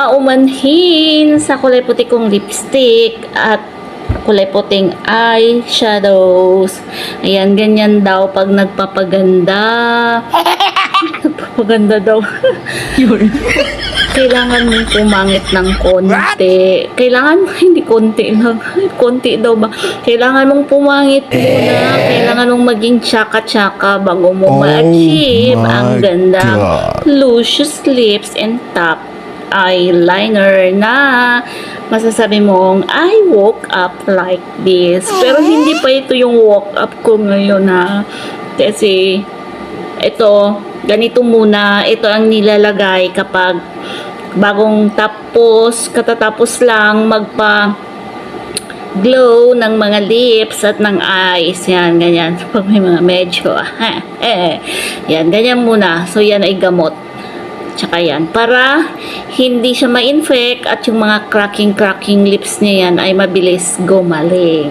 paumanhin sa kulay puti kong lipstick at kulay puting eyeshadows. Ayan, ganyan daw pag nagpapaganda. Nagpapaganda daw. Yun. Kailangan mong pumangit ng konti. Kailangan, hindi konti lang. Konti daw ba? Kailangan mong pumangit muna. Kailangan mong maging tsaka-tsaka bago mo ma-achieve ang ganda. Luscious lips and top eyeliner na masasabi mong I woke up like this. Pero hindi pa ito yung woke up ko ngayon ha. Kasi ito, ganito muna. Ito ang nilalagay kapag katatapos lang magpa glow ng mga lips at ng eyes. Yan, ganyan. Pag may mga medyo, yan, ganyan muna. So, yan ay gamot. Tsaka yan, para hindi siya ma-infect at yung mga cracking lips niya yan ay mabilis gumaling.